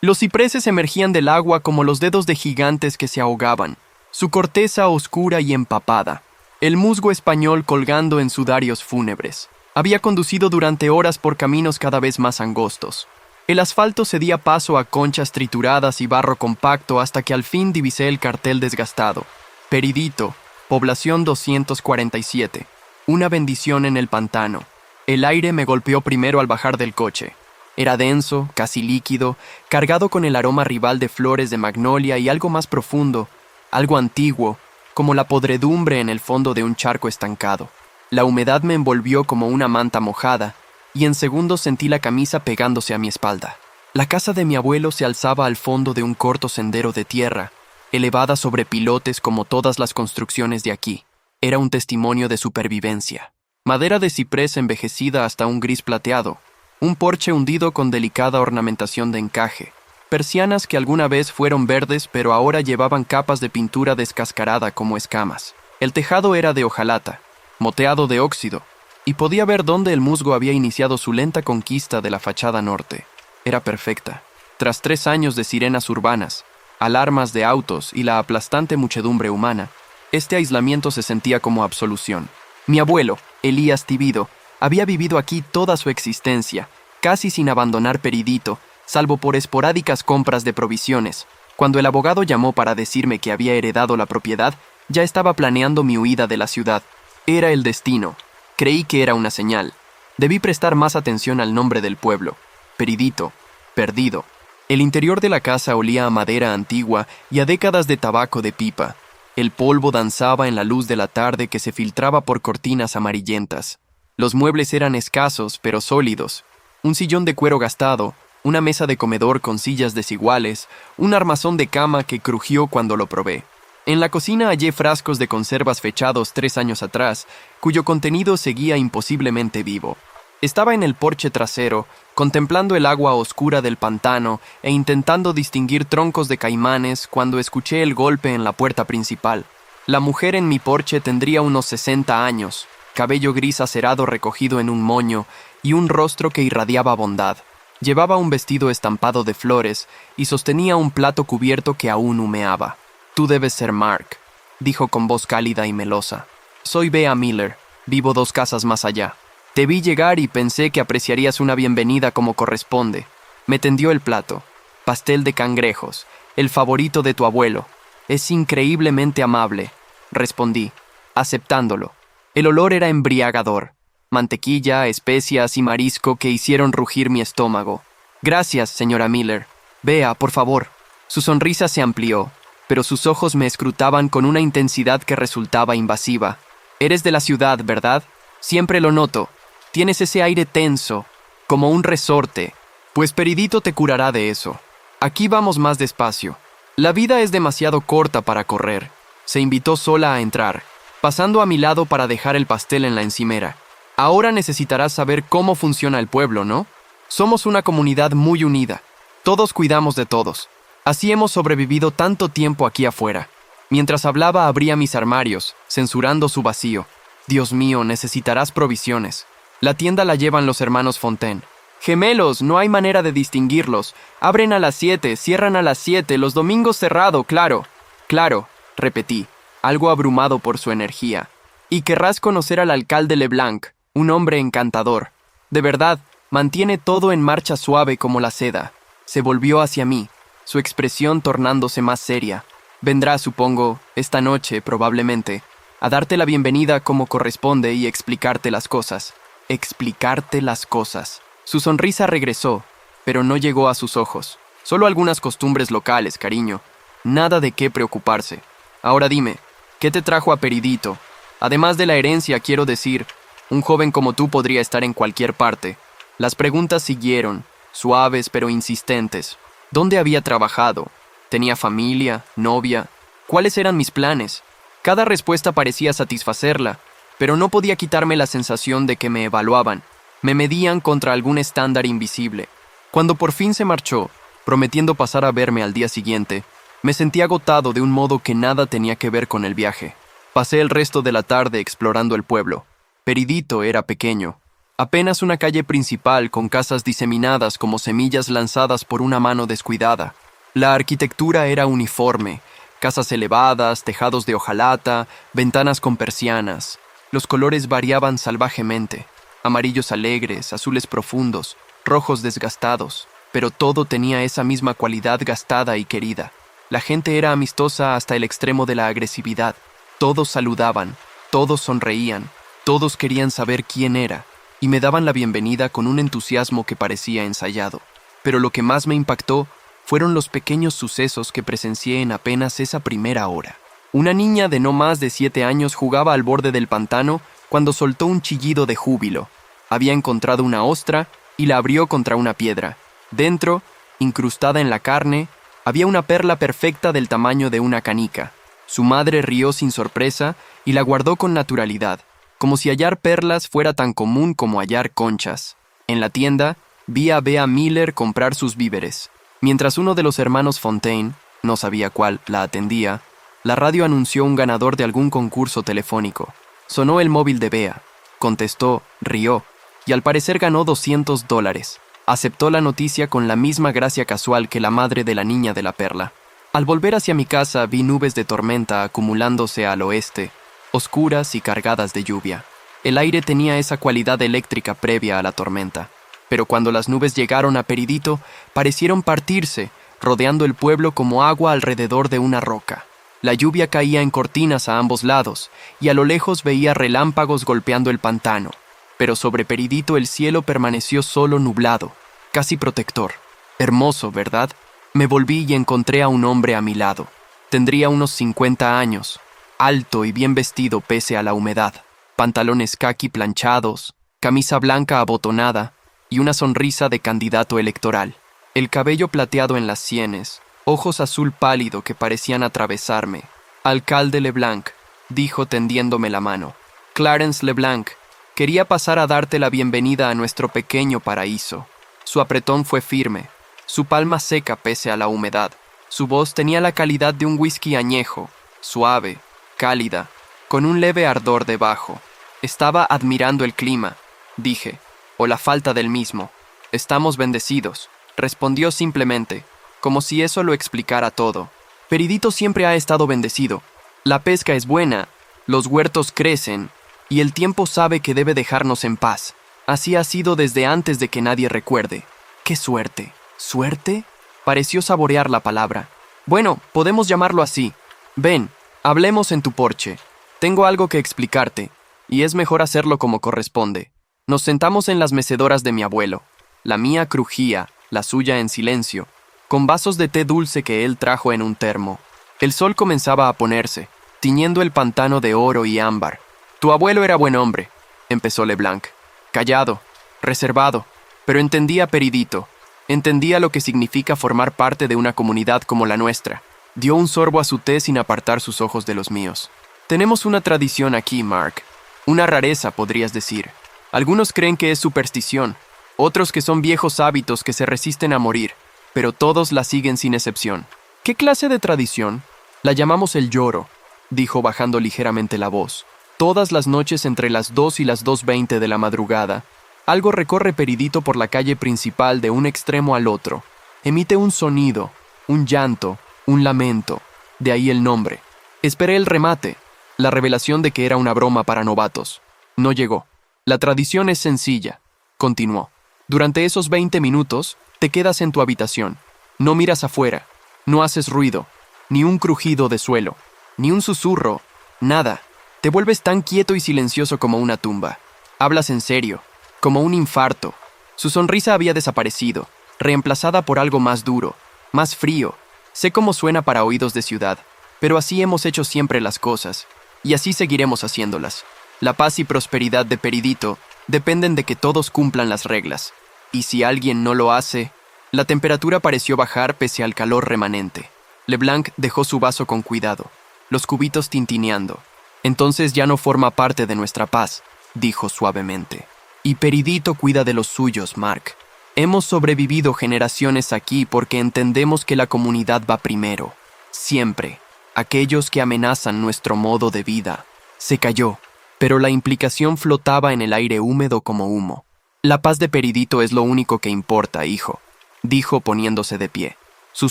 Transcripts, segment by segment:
Los cipreses emergían del agua como los dedos de gigantes que se ahogaban, su corteza oscura y empapada, el musgo español colgando en sudarios fúnebres. Había conducido durante horas por caminos cada vez más angostos. El asfalto cedía paso a conchas trituradas y barro compacto hasta que al fin divisé el cartel desgastado. Peridito, población 247. Una bendición en el pantano. El aire me golpeó primero al bajar del coche. Era denso, casi líquido, cargado con el aroma rival de flores de magnolia y algo más profundo, algo antiguo, como la podredumbre en el fondo de un charco estancado. La humedad me envolvió como una manta mojada, y en segundos sentí la camisa pegándose a mi espalda. La casa de mi abuelo se alzaba al fondo de un corto sendero de tierra, elevada sobre pilotes como todas las construcciones de aquí. Era un testimonio de supervivencia. Madera de ciprés envejecida hasta un gris plateado, un porche hundido con delicada ornamentación de encaje, persianas que alguna vez fueron verdes pero ahora llevaban capas de pintura descascarada como escamas. El tejado era de hojalata, moteado de óxido, y podía ver dónde el musgo había iniciado su lenta conquista de la fachada norte. Era perfecta. Tras 3 años de sirenas urbanas, alarmas de autos y la aplastante muchedumbre humana, este aislamiento se sentía como absolución. Mi abuelo, Elías Tibido, había vivido aquí toda su existencia, casi sin abandonar Peridito, salvo por esporádicas compras de provisiones. Cuando el abogado llamó para decirme que había heredado la propiedad, ya estaba planeando mi huida de la ciudad. Era el destino. Creí que era una señal. Debí prestar más atención al nombre del pueblo. Peridito. Perdido. El interior de la casa olía a madera antigua y a décadas de tabaco de pipa. El polvo danzaba en la luz de la tarde que se filtraba por cortinas amarillentas. Los muebles eran escasos, pero sólidos. Un sillón de cuero gastado, una mesa de comedor con sillas desiguales, un armazón de cama que crujió cuando lo probé. En la cocina hallé frascos de conservas fechados 3 años atrás, cuyo contenido seguía imposiblemente vivo. Estaba en el porche trasero, contemplando el agua oscura del pantano e intentando distinguir troncos de caimanes cuando escuché el golpe en la puerta principal. La mujer en mi porche tendría unos 60 años, cabello gris acerado recogido en un moño y un rostro que irradiaba bondad. Llevaba un vestido estampado de flores y sostenía un plato cubierto que aún humeaba. «Tú debes ser Mark», dijo con voz cálida y melosa. «Soy Bea Miller, vivo 2 casas más allá. Te vi llegar y pensé que apreciarías una bienvenida como corresponde». Me tendió el plato. «Pastel de cangrejos, el favorito de tu abuelo. Es increíblemente amable», respondí, aceptándolo. El olor era embriagador. Mantequilla, especias y marisco que hicieron rugir mi estómago. «Gracias, señora Miller. Bea, por favor». Su sonrisa se amplió, pero sus ojos me escrutaban con una intensidad que resultaba invasiva. «Eres de la ciudad, ¿verdad? Siempre lo noto. Tienes ese aire tenso, como un resorte. Pues Peridito te curará de eso. Aquí vamos más despacio. La vida es demasiado corta para correr». Se invitó sola a entrar, pasando a mi lado para dejar el pastel en la encimera. «Ahora necesitarás saber cómo funciona el pueblo, ¿no? Somos una comunidad muy unida. Todos cuidamos de todos. Así hemos sobrevivido tanto tiempo aquí afuera». Mientras hablaba abría mis armarios, censurando su vacío. «Dios mío, necesitarás provisiones. La tienda la llevan los hermanos Fontaine. Gemelos, no hay manera de distinguirlos. Abren a las 7, cierran a las 7, los domingos cerrado, claro». «Claro», repetí, algo abrumado por su energía. «Y querrás conocer al alcalde Leblanc, un hombre encantador. De verdad, mantiene todo en marcha suave como la seda». Se volvió hacia mí, su expresión tornándose más seria. «Vendrá, supongo, esta noche, probablemente, a darte la bienvenida como corresponde y explicarte las cosas». «Explicarte las cosas». Su sonrisa regresó, pero no llegó a sus ojos. «Solo algunas costumbres locales, cariño. Nada de qué preocuparse. Ahora dime, ¿qué te trajo a Peridito? Además de la herencia, quiero decir, un joven como tú podría estar en cualquier parte». Las preguntas siguieron, suaves pero insistentes. ¿Dónde había trabajado? ¿Tenía familia? ¿Novia? ¿Cuáles eran mis planes? Cada respuesta parecía satisfacerla, pero no podía quitarme la sensación de que me evaluaban. Me medían contra algún estándar invisible. Cuando por fin se marchó, prometiendo pasar a verme al día siguiente, me sentí agotado de un modo que nada tenía que ver con el viaje. Pasé el resto de la tarde explorando el pueblo. Peridito era pequeño, Apenas una calle principal con casas diseminadas como semillas lanzadas por una mano descuidada. La arquitectura era uniforme, casas elevadas, tejados de hojalata, ventanas con persianas. Los colores variaban salvajemente, amarillos alegres, azules profundos, rojos desgastados, pero todo tenía esa misma cualidad gastada y querida. La gente era amistosa hasta el extremo de la agresividad. Todos saludaban, todos sonreían, todos querían saber quién era, y me daban la bienvenida con un entusiasmo que parecía ensayado. Pero lo que más me impactó fueron los pequeños sucesos que presencié en apenas esa primera hora. Una niña de no más de 7 años jugaba al borde del pantano cuando soltó un chillido de júbilo. Había encontrado una ostra y la abrió contra una piedra. Dentro, incrustada en la carne, había una perla perfecta del tamaño de una canica. Su madre rió sin sorpresa y la guardó con naturalidad, como si hallar perlas fuera tan común como hallar conchas. En la tienda, vi a Bea Miller comprar sus víveres. Mientras uno de los hermanos Fontaine, no sabía cuál, la atendía, la radio anunció un ganador de algún concurso telefónico. Sonó el móvil de Bea. Contestó, rió, y al parecer ganó $200. Aceptó la noticia con la misma gracia casual que la madre de la niña de la perla. Al volver hacia mi casa vi nubes de tormenta acumulándose al oeste, oscuras y cargadas de lluvia. El aire tenía esa cualidad eléctrica previa a la tormenta, pero cuando las nubes llegaron a Peridito, parecieron partirse, rodeando el pueblo como agua alrededor de una roca. La lluvia caía en cortinas a ambos lados, y a lo lejos veía relámpagos golpeando el pantano, pero sobre Peridito el cielo permaneció solo nublado, casi protector. Hermoso, ¿verdad? Me volví y encontré a un hombre a mi lado. Tendría unos 50 años, alto y bien vestido pese a la humedad, pantalones caqui planchados, camisa blanca abotonada y una sonrisa de candidato electoral. El cabello plateado en las sienes, ojos azul pálido que parecían atravesarme. Alcalde Leblanc, dijo tendiéndome la mano. Clarence Leblanc, quería pasar a darte la bienvenida a nuestro pequeño paraíso. Su apretón fue firme, su palma seca pese a la humedad. Su voz tenía la calidad de un whisky añejo, suave, cálida, con un leve ardor debajo. Estaba admirando el clima, dije, o la falta del mismo. Estamos bendecidos, respondió simplemente, como si eso lo explicara todo. Peridito siempre ha estado bendecido. La pesca es buena, los huertos crecen, y el tiempo sabe que debe dejarnos en paz. Así ha sido desde antes de que nadie recuerde. ¡Qué suerte! ¿Suerte? Pareció saborear la palabra. Bueno, podemos llamarlo así. Ven, hablemos en tu porche. Tengo algo que explicarte, y es mejor hacerlo como corresponde. Nos sentamos en las mecedoras de mi abuelo. La mía crujía, la suya en silencio, con vasos de té dulce que él trajo en un termo. El sol comenzaba a ponerse, tiñendo el pantano de oro y ámbar. Tu abuelo era buen hombre, empezó Leblanc. Callado, reservado, pero entendía Peridito. Entendía lo que significa formar parte de una comunidad como la nuestra. Dio un sorbo a su té sin apartar sus ojos de los míos. Tenemos una tradición aquí, Mark. Una rareza, podrías decir. Algunos creen que es superstición, otros que son viejos hábitos que se resisten a morir, pero todos la siguen sin excepción. ¿Qué clase de tradición? La llamamos el lloro, dijo bajando ligeramente la voz. Todas las noches entre las 2 y las 2:20 de la madrugada, algo recorre Peridito por la calle principal de un extremo al otro. Emite un sonido, un llanto, un lamento. De ahí el nombre. Esperé el remate, la revelación de que era una broma para novatos. No llegó. La tradición es sencilla, continuó. Durante esos 20 minutos, te quedas en tu habitación. No miras afuera, no haces ruido, ni un crujido de suelo, ni un susurro, nada. Te vuelves tan quieto y silencioso como una tumba. Hablas en serio, como un infarto. Su sonrisa había desaparecido, reemplazada por algo más duro, más frío. Sé cómo suena para oídos de ciudad, pero así hemos hecho siempre las cosas, y así seguiremos haciéndolas. La paz y prosperidad de Peridito dependen de que todos cumplan las reglas, y si alguien no lo hace... La temperatura pareció bajar pese al calor remanente. Leblanc dejó su vaso con cuidado, los cubitos tintineando. Entonces ya no forma parte de nuestra paz, dijo suavemente. Y Peridito cuida de los suyos, Mark. Hemos sobrevivido generaciones aquí porque entendemos que la comunidad va primero. Siempre. Aquellos que amenazan nuestro modo de vida. Se calló, pero la implicación flotaba en el aire húmedo como humo. La paz de Peridito es lo único que importa, hijo, dijo poniéndose de pie. Su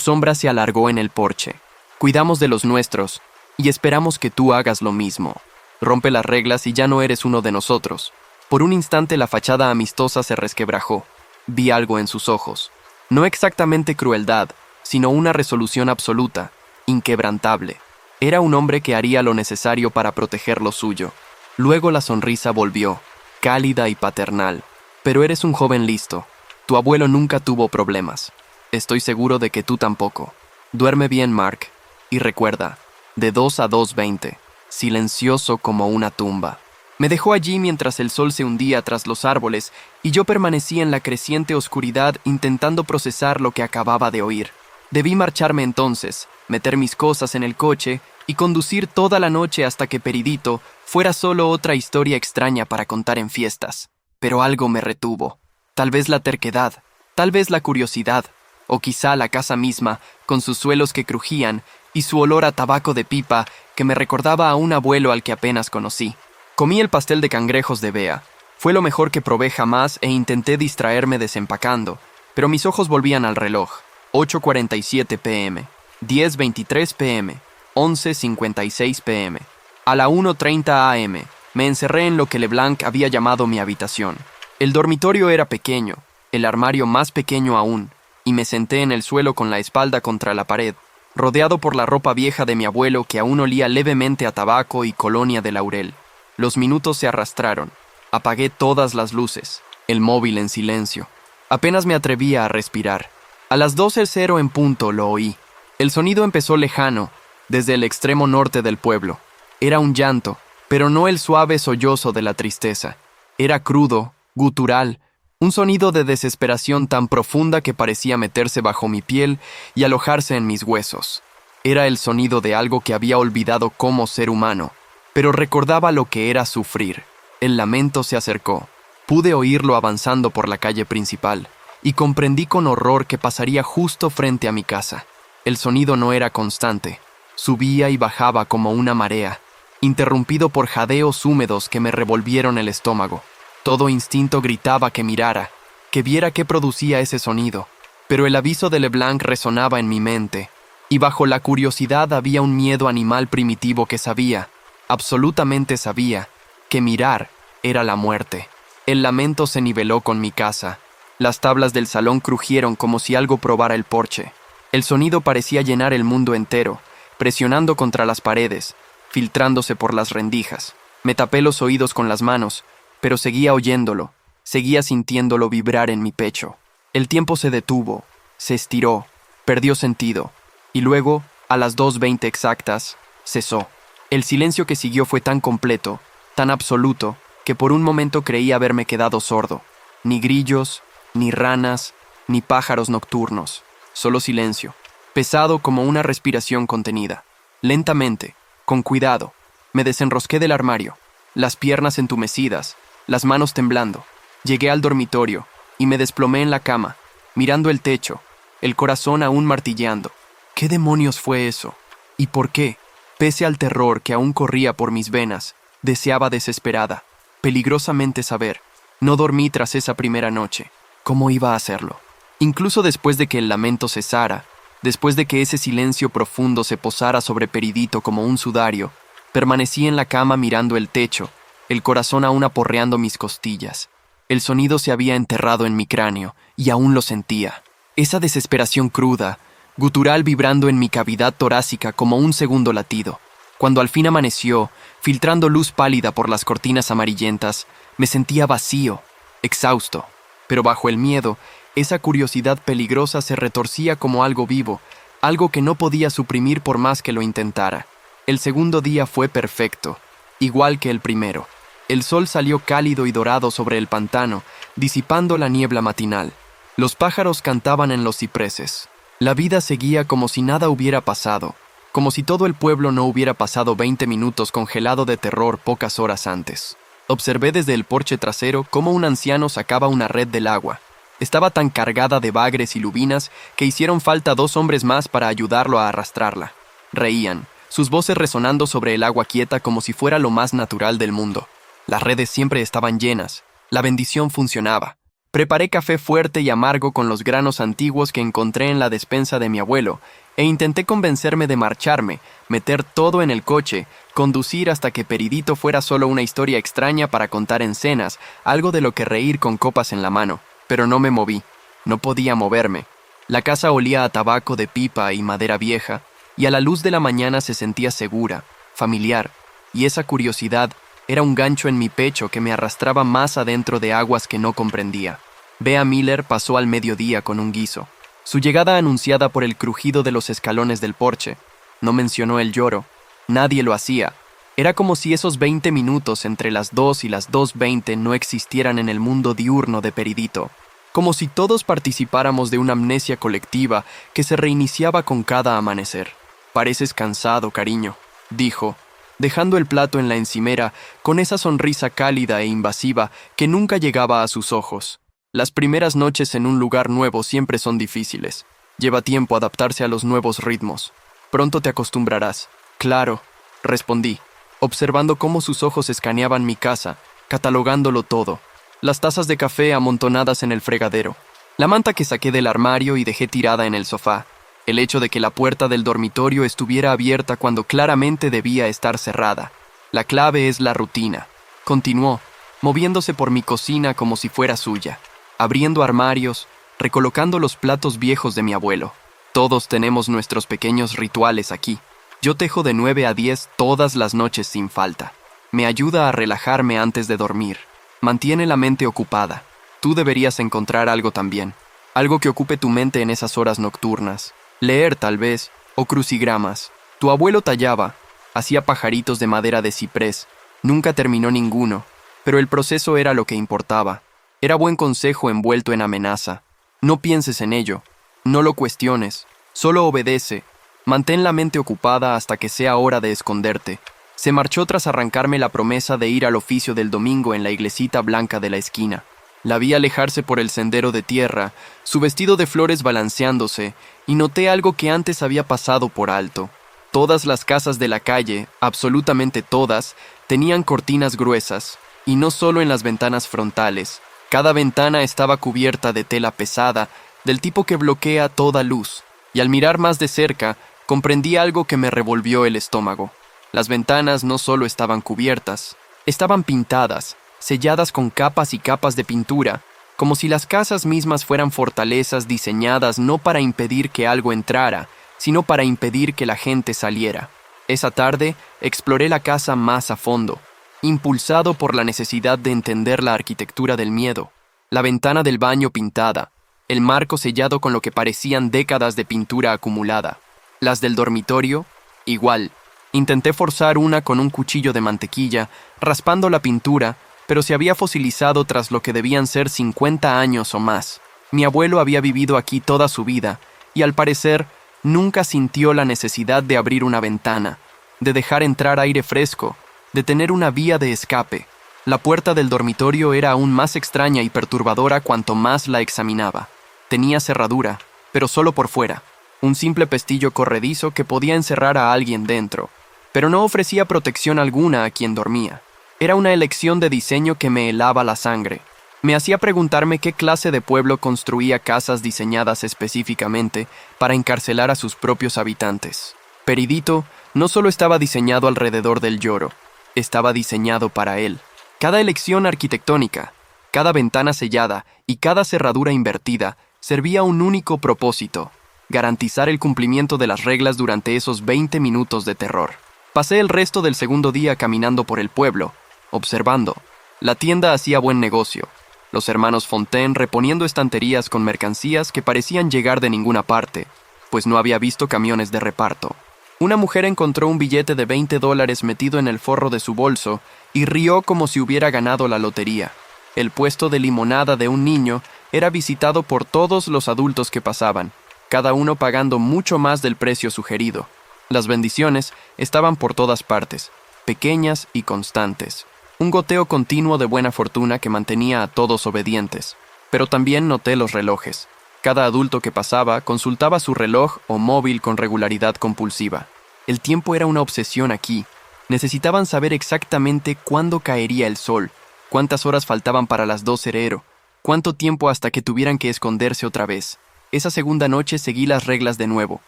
sombra se alargó en el porche. Cuidamos de los nuestros y esperamos que tú hagas lo mismo. Rompe las reglas y ya no eres uno de nosotros. Por un instante la fachada amistosa se resquebrajó. Vi algo en sus ojos. No exactamente crueldad, sino una resolución absoluta, inquebrantable. Era un hombre que haría lo necesario para proteger lo suyo. Luego la sonrisa volvió, cálida y paternal. Pero eres un joven listo. Tu abuelo nunca tuvo problemas. Estoy seguro de que tú tampoco. Duerme bien, Mark. Y recuerda, de 2 a 2:20, silencioso como una tumba. Me dejó allí mientras el sol se hundía tras los árboles y yo permanecí en la creciente oscuridad intentando procesar lo que acababa de oír. Debí marcharme entonces, meter mis cosas en el coche y conducir toda la noche hasta que Peridito fuera solo otra historia extraña para contar en fiestas. Pero algo me retuvo. Tal vez la terquedad, tal vez la curiosidad, o quizá la casa misma, con sus suelos que crujían y su olor a tabaco de pipa que me recordaba a un abuelo al que apenas conocí. Comí el pastel de cangrejos de Bea. Fue lo mejor que probé jamás e intenté distraerme desempacando, pero mis ojos volvían al reloj. 8:47 p.m., 10:23 p.m., 11:56 p.m. A la 1:30 a.m. me encerré en lo que Leblanc había llamado mi habitación. El dormitorio era pequeño, el armario más pequeño aún, y me senté en el suelo con la espalda contra la pared, rodeado por la ropa vieja de mi abuelo que aún olía levemente a tabaco y colonia de laurel. Los minutos se arrastraron. Apagué todas las luces, el móvil en silencio. Apenas me atrevía a respirar. A las 12:00 en punto lo oí. El sonido empezó lejano, desde el extremo norte del pueblo. Era un llanto, pero no el suave sollozo de la tristeza. Era crudo, gutural, un sonido de desesperación tan profunda que parecía meterse bajo mi piel y alojarse en mis huesos. Era el sonido de algo que había olvidado como ser humano, pero recordaba lo que era sufrir. El lamento se acercó. Pude oírlo avanzando por la calle principal, y comprendí con horror que pasaría justo frente a mi casa. El sonido no era constante. Subía y bajaba como una marea, interrumpido por jadeos húmedos que me revolvieron el estómago. Todo instinto gritaba que mirara, que viera qué producía ese sonido, pero el aviso de Leblanc resonaba en mi mente, y bajo la curiosidad había un miedo animal primitivo que sabía, absolutamente sabía, que mirar era la muerte. El lamento se niveló con mi casa. Las tablas del salón crujieron como si algo probara el porche. El sonido parecía llenar el mundo entero, presionando contra las paredes, filtrándose por las rendijas. Me tapé los oídos con las manos, pero seguía oyéndolo, seguía sintiéndolo vibrar en mi pecho. El tiempo se detuvo, se estiró, perdió sentido, y luego, a las 2:20 exactas, cesó. El silencio que siguió fue tan completo, tan absoluto, que por un momento creí haberme quedado sordo. Ni grillos, ni ranas, ni pájaros nocturnos, solo silencio, pesado como una respiración contenida. Lentamente, con cuidado, me desenrosqué del armario, las piernas entumecidas, las manos temblando. Llegué al dormitorio y me desplomé en la cama, mirando el techo, el corazón aún martilleando. ¿Qué demonios fue eso? ¿Y por qué? Pese al terror que aún corría por mis venas, deseaba desesperada, peligrosamente saber. No dormí tras esa primera noche. ¿Cómo iba a hacerlo? Incluso después de que el lamento cesara, después de que ese silencio profundo se posara sobre Peridito como un sudario, permanecí en la cama mirando el techo, el corazón aún aporreando mis costillas. El sonido se había enterrado en mi cráneo, y aún lo sentía. Esa desesperación cruda, gutural vibrando en mi cavidad torácica como un segundo latido. Cuando al fin amaneció, filtrando luz pálida por las cortinas amarillentas, me sentía vacío, exhausto. Pero bajo el miedo, esa curiosidad peligrosa se retorcía como algo vivo, algo que no podía suprimir por más que lo intentara. El segundo día fue perfecto, igual que el primero. El sol salió cálido y dorado sobre el pantano, disipando la niebla matinal. Los pájaros cantaban en los cipreses. La vida seguía como si nada hubiera pasado, como si todo el pueblo no hubiera pasado 20 minutos congelado de terror pocas horas antes. Observé desde el porche trasero cómo un anciano sacaba una red del agua. Estaba tan cargada de bagres y lubinas que hicieron falta 2 hombres más para ayudarlo a arrastrarla. Reían, sus voces resonando sobre el agua quieta como si fuera lo más natural del mundo. Las redes siempre estaban llenas. La bendición funcionaba. Preparé café fuerte y amargo con los granos antiguos que encontré en la despensa de mi abuelo, e intenté convencerme de marcharme, meter todo en el coche, conducir hasta que Peridito fuera solo una historia extraña para contar en cenas, algo de lo que reír con copas en la mano. Pero no me moví, no podía moverme. La casa olía a tabaco de pipa y madera vieja, y a la luz de la mañana se sentía segura, familiar, y esa curiosidad era un gancho en mi pecho que me arrastraba más adentro de aguas que no comprendía. Bea Miller pasó al mediodía con un guiso. Su llegada anunciada por el crujido de los escalones del porche. No mencionó el lloro. Nadie lo hacía. Era como si esos 20 minutos entre las 2 y las 2:20 no existieran en el mundo diurno de Peridito. Como si todos participáramos de una amnesia colectiva que se reiniciaba con cada amanecer. «Pareces cansado, cariño», dijo, dejando el plato en la encimera con esa sonrisa cálida e invasiva que nunca llegaba a sus ojos. Las primeras noches en un lugar nuevo siempre son difíciles. Lleva tiempo adaptarse a los nuevos ritmos. Pronto te acostumbrarás. Claro, respondí, observando cómo sus ojos escaneaban mi casa, catalogándolo todo. Las tazas de café amontonadas en el fregadero, la manta que saqué del armario y dejé tirada en el sofá, el hecho de que la puerta del dormitorio estuviera abierta cuando claramente debía estar cerrada. La clave es la rutina, continuó, moviéndose por mi cocina como si fuera suya, abriendo armarios, recolocando los platos viejos de mi abuelo. Todos tenemos nuestros pequeños rituales aquí. Yo tejo de 9 a 10 todas las noches sin falta. Me ayuda a relajarme antes de dormir. Mantiene la mente ocupada. Tú deberías encontrar algo también. Algo que ocupe tu mente en esas horas nocturnas. Leer, tal vez, o crucigramas. Tu abuelo tallaba, hacía pajaritos de madera de ciprés. Nunca terminó ninguno, pero el proceso era lo que importaba. Era buen consejo envuelto en amenaza. No pienses en ello. No lo cuestiones. Solo obedece. Mantén la mente ocupada hasta que sea hora de esconderte. Se marchó tras arrancarme la promesa de ir al oficio del domingo en la iglesita blanca de la esquina. La vi alejarse por el sendero de tierra, su vestido de flores balanceándose, y noté algo que antes había pasado por alto. Todas las casas de la calle, absolutamente todas, tenían cortinas gruesas, y no solo en las ventanas frontales. Cada ventana estaba cubierta de tela pesada, del tipo que bloquea toda luz, y al mirar más de cerca, comprendí algo que me revolvió el estómago. Las ventanas no solo estaban cubiertas, estaban pintadas, selladas con capas y capas de pintura, como si las casas mismas fueran fortalezas diseñadas no para impedir que algo entrara, sino para impedir que la gente saliera. Esa tarde exploré la casa más a fondo, impulsado por la necesidad de entender la arquitectura del miedo. La ventana del baño pintada, el marco sellado con lo que parecían décadas de pintura acumulada. Las del dormitorio, igual. Intenté forzar una con un cuchillo de mantequilla, raspando la pintura, pero se había fosilizado tras lo que debían ser 50 años o más. Mi abuelo había vivido aquí toda su vida, y al parecer nunca sintió la necesidad de abrir una ventana, de dejar entrar aire fresco, de tener una vía de escape. La puerta del dormitorio era aún más extraña y perturbadora cuanto más la examinaba. Tenía cerradura, pero solo por fuera, un simple pestillo corredizo que podía encerrar a alguien dentro, pero no ofrecía protección alguna a quien dormía. Era una elección de diseño que me helaba la sangre. Me hacía preguntarme qué clase de pueblo construía casas diseñadas específicamente para encarcelar a sus propios habitantes. Peridito no solo estaba diseñado alrededor del lloro, estaba diseñado para él. Cada elección arquitectónica, cada ventana sellada y cada cerradura invertida servía a un único propósito: garantizar el cumplimiento de las reglas durante esos 20 minutos de terror. Pasé el resto del segundo día caminando por el pueblo, observando. La tienda hacía buen negocio. Los hermanos Fontaine reponiendo estanterías con mercancías que parecían llegar de ninguna parte, pues no había visto camiones de reparto. Una mujer encontró un billete de $20 metido en el forro de su bolso y rió como si hubiera ganado la lotería. El puesto de limonada de un niño era visitado por todos los adultos que pasaban, cada uno pagando mucho más del precio sugerido. Las bendiciones estaban por todas partes, pequeñas y constantes. Un goteo continuo de buena fortuna que mantenía a todos obedientes. Pero también noté los relojes. Cada adulto que pasaba consultaba su reloj o móvil con regularidad compulsiva. El tiempo era una obsesión aquí. Necesitaban saber exactamente cuándo caería el sol, cuántas horas faltaban para las 12:00, ¿Cuánto tiempo hasta que tuvieran que esconderse otra vez? Esa segunda noche seguí las reglas de nuevo.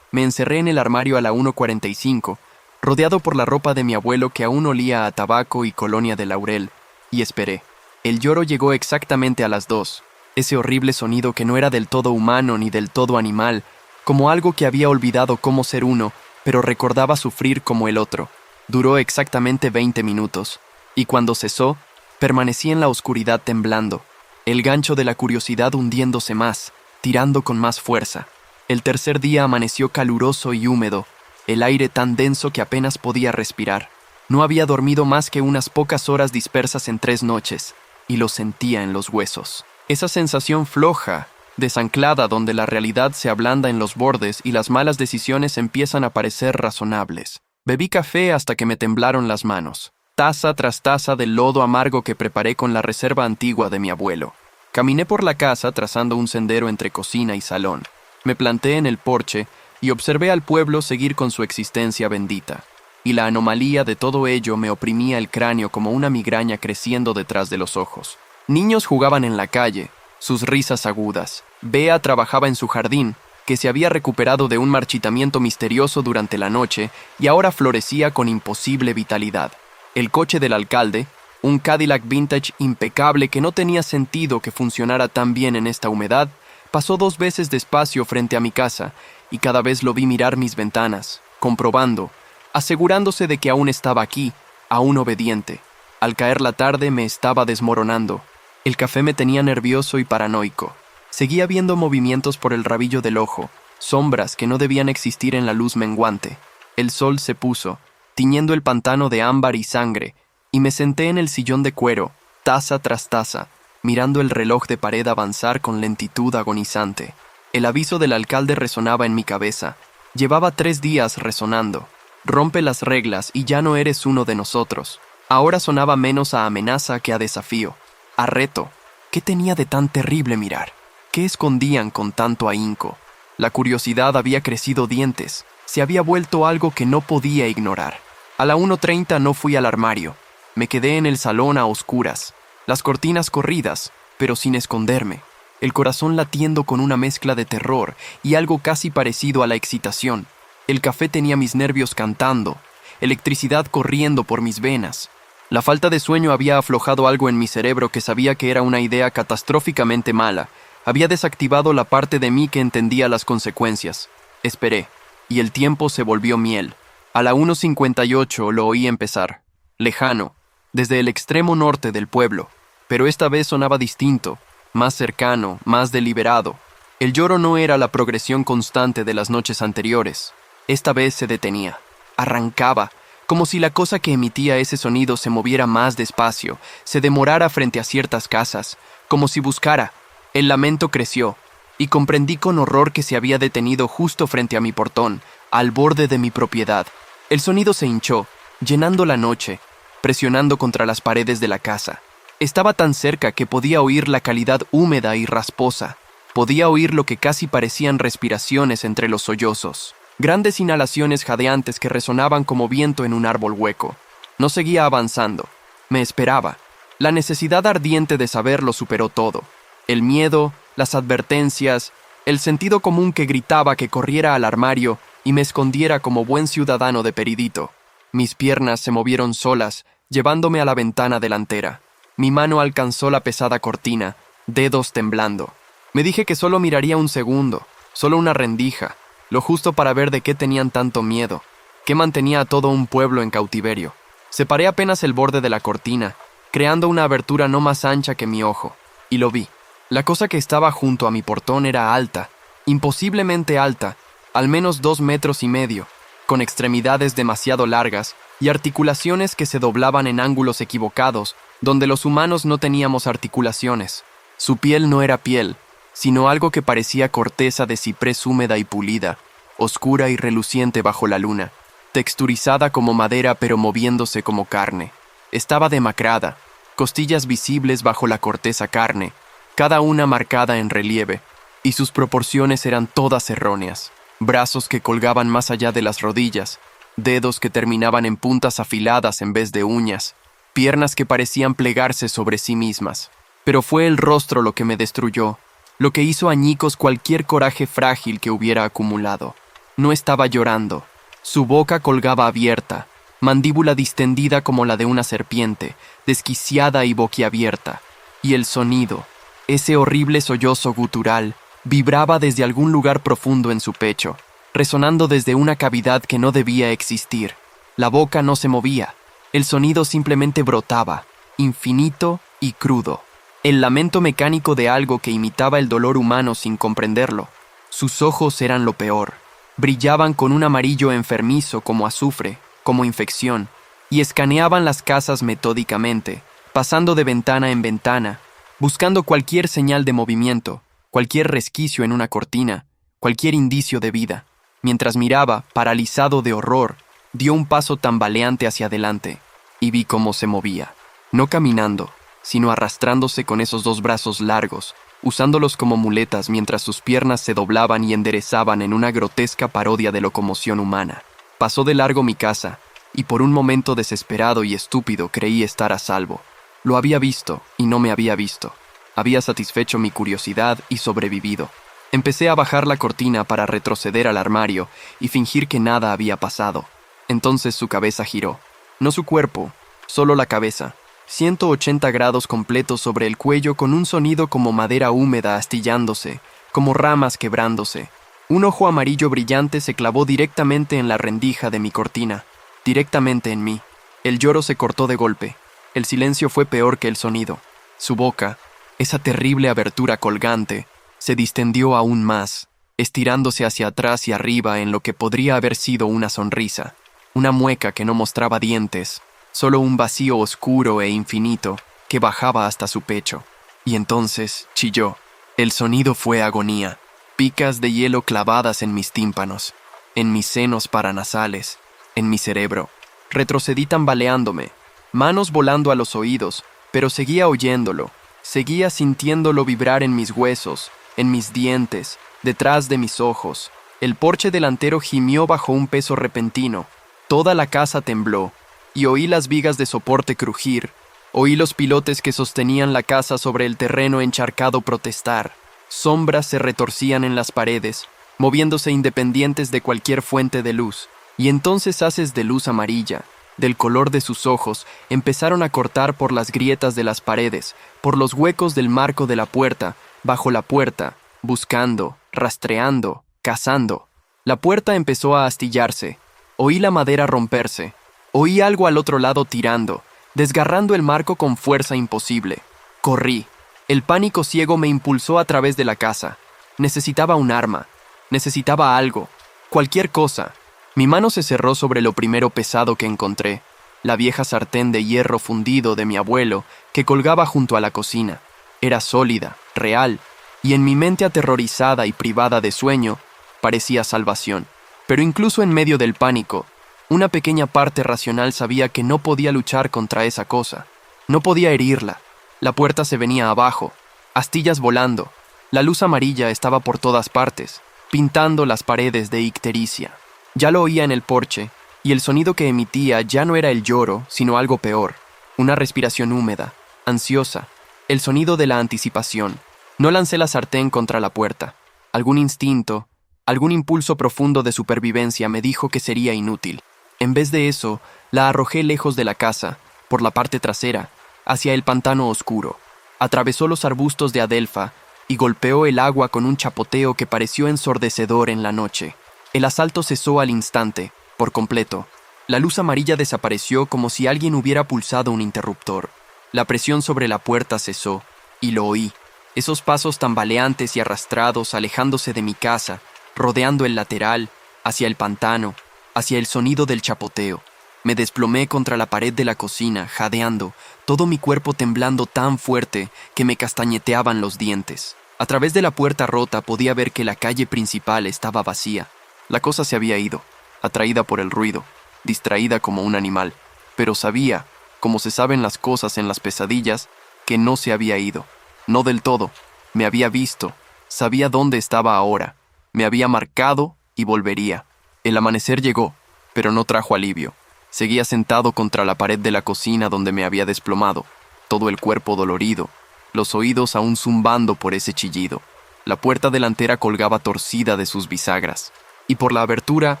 Me encerré en el armario a la 1:45, rodeado por la ropa de mi abuelo que aún olía a tabaco y colonia de laurel, y esperé. El lloro llegó exactamente a las 2. Ese horrible sonido que no era del todo humano ni del todo animal, como algo que había olvidado cómo ser uno, pero recordaba sufrir como el otro. Duró exactamente 20 minutos, y cuando cesó, permanecí en la oscuridad temblando, el gancho de la curiosidad hundiéndose más, tirando con más fuerza. El tercer día amaneció caluroso y húmedo, el aire tan denso que apenas podía respirar. No había dormido más que unas pocas horas dispersas en 3 noches, y lo sentía en los huesos. Esa sensación floja, desanclada donde la realidad se ablanda en los bordes y las malas decisiones empiezan a parecer razonables. Bebí café hasta que me temblaron las manos, taza tras taza del lodo amargo que preparé con la reserva antigua de mi abuelo. Caminé por la casa trazando un sendero entre cocina y salón. Me planté en el porche y observé al pueblo seguir con su existencia bendita. Y la anomalía de todo ello me oprimía el cráneo como una migraña creciendo detrás de los ojos. Niños jugaban en la calle, sus risas agudas. Bea trabajaba en su jardín, que se había recuperado de un marchitamiento misterioso durante la noche y ahora florecía con imposible vitalidad. El coche del alcalde, un Cadillac vintage impecable que no tenía sentido que funcionara tan bien en esta humedad, pasó 2 veces despacio frente a mi casa y cada vez lo vi mirar mis ventanas, comprobando, asegurándose de que aún estaba aquí, aún obediente. Al caer la tarde me estaba desmoronando. El café me tenía nervioso y paranoico. Seguía viendo movimientos por el rabillo del ojo, sombras que no debían existir en la luz menguante. El sol se puso, tiñendo el pantano de ámbar y sangre, y me senté en el sillón de cuero, taza tras taza, mirando el reloj de pared avanzar con lentitud agonizante. El aviso del alcalde resonaba en mi cabeza. Llevaba 3 días resonando. Rompe las reglas y ya no eres uno de nosotros. Ahora sonaba menos a amenaza que a desafío, a reto. ¿Qué tenía de tan terrible mirar? ¿Qué escondían con tanto ahínco? La curiosidad había crecido dientes. Se había vuelto algo que no podía ignorar. A la 1:30 no fui al armario. Me quedé en el salón a oscuras, las cortinas corridas, pero sin esconderme, el corazón latiendo con una mezcla de terror y algo casi parecido a la excitación. El café tenía mis nervios cantando, electricidad corriendo por mis venas. La falta de sueño había aflojado algo en mi cerebro que sabía que era una idea catastróficamente mala. Había desactivado la parte de mí que entendía las consecuencias. Esperé, y el tiempo se volvió miel. A la 1:58 lo oí empezar, lejano, desde el extremo norte del pueblo, pero esta vez sonaba distinto, más cercano, más deliberado. El lloro no era la progresión constante de las noches anteriores. Esta vez se detenía, arrancaba, como si la cosa que emitía ese sonido se moviera más despacio, se demorara frente a ciertas casas, como si buscara. El lamento creció, y comprendí con horror que se había detenido justo frente a mi portón, al borde de mi propiedad. El sonido se hinchó, llenando la noche, presionando contra las paredes de la casa. Estaba tan cerca que podía oír la calidad húmeda y rasposa. Podía oír lo que casi parecían respiraciones entre los sollozos. Grandes inhalaciones jadeantes que resonaban como viento en un árbol hueco. No seguía avanzando. Me esperaba. La necesidad ardiente de saber lo superó todo. El miedo, las advertencias, el sentido común que gritaba que corriera al armario y me escondiera como buen ciudadano de Peridito. Mis piernas se movieron solas, llevándome a la ventana delantera. Mi mano alcanzó la pesada cortina, dedos temblando. Me dije que solo miraría un segundo, solo una rendija, lo justo para ver de qué tenían tanto miedo, qué mantenía a todo un pueblo en cautiverio. Separé apenas el borde de la cortina, creando una abertura no más ancha que mi ojo, y lo vi. La cosa que estaba junto a mi portón era alta, imposiblemente alta, al menos 2,5 metros, con extremidades demasiado largas y articulaciones que se doblaban en ángulos equivocados, donde los humanos no teníamos articulaciones. Su piel no era piel, sino algo que parecía corteza de ciprés húmeda y pulida, oscura y reluciente bajo la luna, texturizada como madera pero moviéndose como carne. Estaba demacrada, costillas visibles bajo la corteza carne, cada una marcada en relieve, y sus proporciones eran todas erróneas. Brazos que colgaban más allá de las rodillas, dedos que terminaban en puntas afiladas en vez de uñas, piernas que parecían plegarse sobre sí mismas. Pero fue el rostro lo que me destruyó, lo que hizo añicos cualquier coraje frágil que hubiera acumulado. No estaba llorando. Su boca colgaba abierta, mandíbula distendida como la de una serpiente, desquiciada y boquiabierta. Y el sonido, ese horrible sollozo gutural, vibraba desde algún lugar profundo en su pecho, resonando desde una cavidad que no debía existir. La boca no se movía, el sonido simplemente brotaba, infinito y crudo. El lamento mecánico de algo que imitaba el dolor humano sin comprenderlo. Sus ojos eran lo peor. Brillaban con un amarillo enfermizo como azufre, como infección, y escaneaban las casas metódicamente, pasando de ventana en ventana, buscando cualquier señal de movimiento, cualquier resquicio en una cortina, cualquier indicio de vida. Mientras miraba, paralizado de horror, dio un paso tambaleante hacia adelante, y vi cómo se movía, no caminando, sino arrastrándose con esos dos brazos largos, usándolos como muletas mientras sus piernas se doblaban y enderezaban en una grotesca parodia de locomoción humana. Pasó de largo mi casa, y por un momento desesperado y estúpido creí estar a salvo. Lo había visto y no me había visto. Había satisfecho mi curiosidad y sobrevivido. Empecé a bajar la cortina para retroceder al armario y fingir que nada había pasado. Entonces su cabeza giró. No su cuerpo, solo la cabeza. 180 grados completos sobre el cuello con un sonido como madera húmeda astillándose, como ramas quebrándose. Un ojo amarillo brillante se clavó directamente en la rendija de mi cortina, directamente en mí. El lloro se cortó de golpe. El silencio fue peor que el sonido. Su boca, esa terrible abertura colgante, se distendió aún más, estirándose hacia atrás y arriba en lo que podría haber sido una sonrisa, una mueca que no mostraba dientes, solo un vacío oscuro e infinito que bajaba hasta su pecho. Y entonces chilló. El sonido fue agonía, picas de hielo clavadas en mis tímpanos, en mis senos paranasales, en mi cerebro. Retrocedí tambaleándome, manos volando a los oídos, pero seguía oyéndolo, seguía sintiéndolo vibrar en mis huesos, en mis dientes, detrás de mis ojos. El porche delantero gimió bajo un peso repentino. Toda la casa tembló, y oí las vigas de soporte crujir. Oí los pilotes que sostenían la casa sobre el terreno encharcado protestar. Sombras se retorcían en las paredes, moviéndose independientes de cualquier fuente de luz. Y entonces haces de luz amarilla, del color de sus ojos, empezaron a cortar por las grietas de las paredes, por los huecos del marco de la puerta, bajo la puerta, buscando, rastreando, cazando. La puerta empezó a astillarse. Oí la madera romperse. Oí algo al otro lado tirando, desgarrando el marco con fuerza imposible. Corrí. El pánico ciego me impulsó a través de la casa. Necesitaba un arma. Necesitaba algo. Cualquier cosa. Mi mano se cerró sobre lo primero pesado que encontré, la vieja sartén de hierro fundido de mi abuelo que colgaba junto a la cocina. Era sólida, real, y en mi mente aterrorizada y privada de sueño, parecía salvación. Pero incluso en medio del pánico, una pequeña parte racional sabía que no podía luchar contra esa cosa. No podía herirla. La puerta se venía abajo, astillas volando. La luz amarilla estaba por todas partes, pintando las paredes de ictericia. Ya lo oía en el porche, y el sonido que emitía ya no era el lloro, sino algo peor. Una respiración húmeda, ansiosa, el sonido de la anticipación. No lancé la sartén contra la puerta. Algún instinto, algún impulso profundo de supervivencia me dijo que sería inútil. En vez de eso, la arrojé lejos de la casa, por la parte trasera, hacia el pantano oscuro. Atravesó los arbustos de adelfa y golpeó el agua con un chapoteo que pareció ensordecedor en la noche. El asalto cesó al instante, por completo. La luz amarilla desapareció como si alguien hubiera pulsado un interruptor. La presión sobre la puerta cesó, y lo oí. Esos pasos tambaleantes y arrastrados alejándose de mi casa, rodeando el lateral, hacia el pantano, hacia el sonido del chapoteo. Me desplomé contra la pared de la cocina, jadeando, todo mi cuerpo temblando tan fuerte que me castañeteaban los dientes. A través de la puerta rota podía ver que la calle principal estaba vacía. La cosa se había ido, atraída por el ruido, distraída como un animal, pero sabía, como se saben las cosas en las pesadillas, que no se había ido. No del todo. Me había visto, sabía dónde estaba ahora, me había marcado y volvería. El amanecer llegó, pero no trajo alivio. Seguía sentado contra la pared de la cocina donde me había desplomado, todo el cuerpo dolorido, los oídos aún zumbando por ese chillido. La puerta delantera colgaba torcida de sus bisagras, y por la abertura